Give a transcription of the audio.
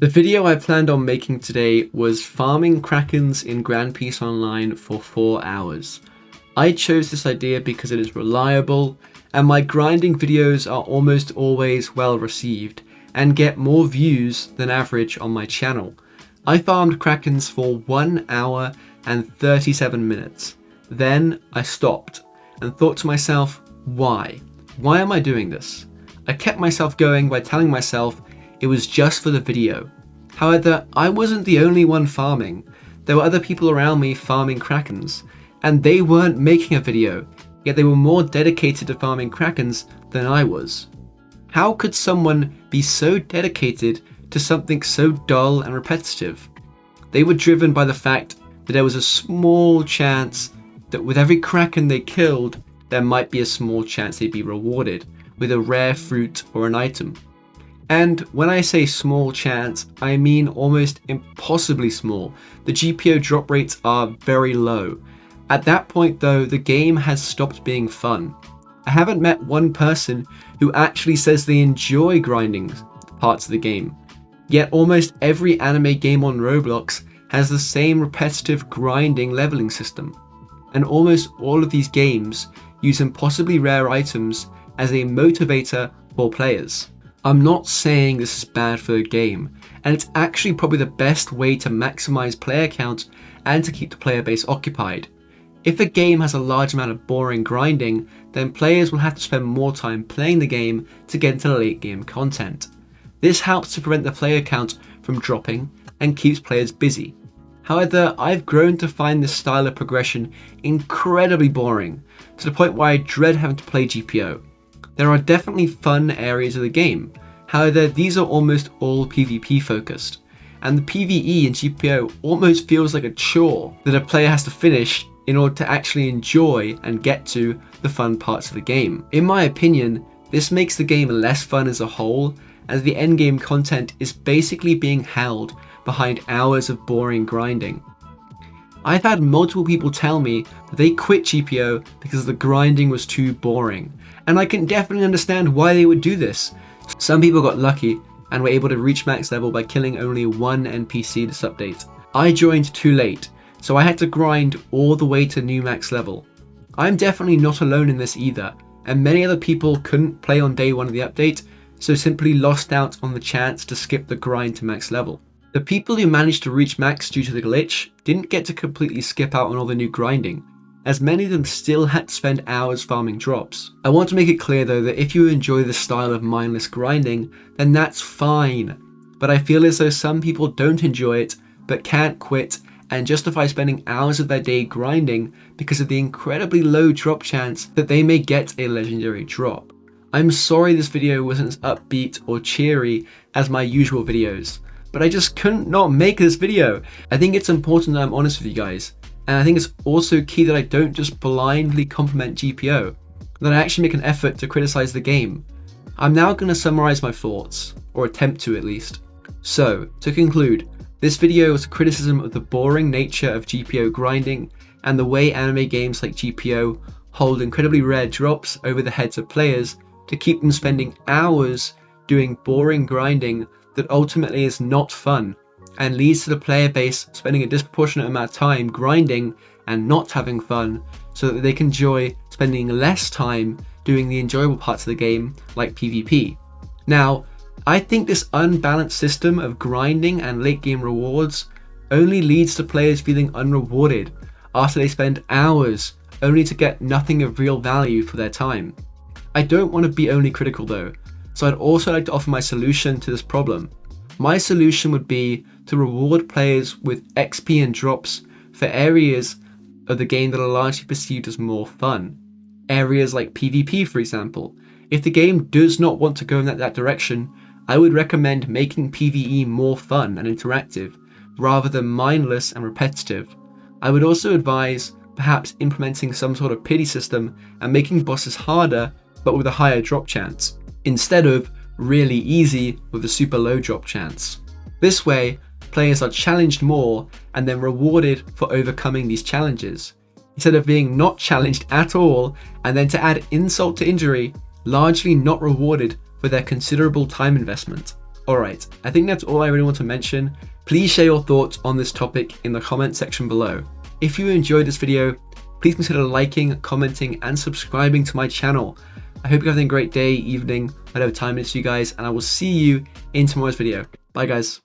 The video I planned on making today was farming Krakens in Grand Peace Online for 4 hours. I chose this idea because it is reliable, and my grinding videos are almost always well received, and get more views than average on my channel. I farmed Krakens for 1 hour and 37 minutes. Then I stopped, and thought to myself, why? Why am I doing this? I kept myself going by telling myself it was just for the video. However, I wasn't the only one farming. There were other people around me farming Krakens, and they weren't making a video, yet they were more dedicated to farming Krakens than I was. How could someone be so dedicated to something so dull and repetitive? They were driven by the fact that there was a small chance that with every Kraken they killed, there might be a small chance they'd be rewarded with a rare fruit or an item. And when I say small chance, I mean almost impossibly small. The GPO drop rates are very low. At that point though, the game has stopped being fun. I haven't met one person who actually says they enjoy grinding parts of the game. Yet almost every anime game on Roblox has the same repetitive grinding leveling system. And almost all of these games use impossibly rare items as a motivator for players. I'm not saying this is bad for the game, and it's actually probably the best way to maximize player count and to keep the player base occupied. If a game has a large amount of boring grinding, then players will have to spend more time playing the game to get into the late game content. This helps to prevent the player count from dropping and keeps players busy. However, I've grown to find this style of progression incredibly boring, to the point where I dread having to play GPO. There are definitely fun areas of the game, however these are almost all PvP focused, and the PvE in GPO almost feels like a chore that a player has to finish in order to actually enjoy and get to the fun parts of the game. In my opinion, this makes the game less fun as a whole, as the endgame content is basically being held behind hours of boring grinding. I've had multiple people tell me that they quit GPO because the grinding was too boring, and I can definitely understand why they would do this. Some people got lucky and were able to reach max level by killing only one NPC this update. I joined too late, so I had to grind all the way to new max level. I'm definitely not alone in this either, and many other people couldn't play on day one of the update, so simply lost out on the chance to skip the grind to max level. The people who managed to reach max due to the glitch didn't get to completely skip out on all the new grinding, as many of them still had to spend hours farming drops. I want to make it clear though that if you enjoy this style of mindless grinding, then that's fine, but I feel as though some people don't enjoy it but can't quit and justify spending hours of their day grinding because of the incredibly low drop chance that they may get a legendary drop. I'm sorry this video wasn't as upbeat or cheery as my usual videos, but I just couldn't not make this video. I think it's important that I'm honest with you guys, and I think it's also key that I don't just blindly compliment GPO, that I actually make an effort to criticize the game. I'm now going to summarize my thoughts, or attempt to at least. So, to conclude, this video was a criticism of the boring nature of GPO grinding and the way anime games like GPO hold incredibly rare drops over the heads of players to keep them spending hours doing boring grinding that ultimately is not fun and leads to the player base spending a disproportionate amount of time grinding and not having fun, so that they can enjoy spending less time doing the enjoyable parts of the game like PvP. Now, I think this unbalanced system of grinding and late game rewards only leads to players feeling unrewarded after they spend hours only to get nothing of real value for their time. I don't want to be only critical though, so I'd also like to offer my solution to this problem. My solution would be to reward players with XP and drops for areas of the game that are largely perceived as more fun. Areas like PvP, for example. If the game does not want to go in that direction, I would recommend making PvE more fun and interactive, rather than mindless and repetitive. I would also advise perhaps implementing some sort of pity system and making bosses harder but with a higher drop chance, instead of really easy with a super low drop chance. This way, players are challenged more and then rewarded for overcoming these challenges, instead of being not challenged at all and then to add insult to injury, largely not rewarded for their considerable time investment. Alright, I think that's all I really want to mention. Please share your thoughts on this topic in the comment section below. If you enjoyed this video, please consider liking, commenting, and subscribing to my channel. I hope you're having a great day, evening, whatever time it is for you guys, and I will see you in tomorrow's video. Bye guys.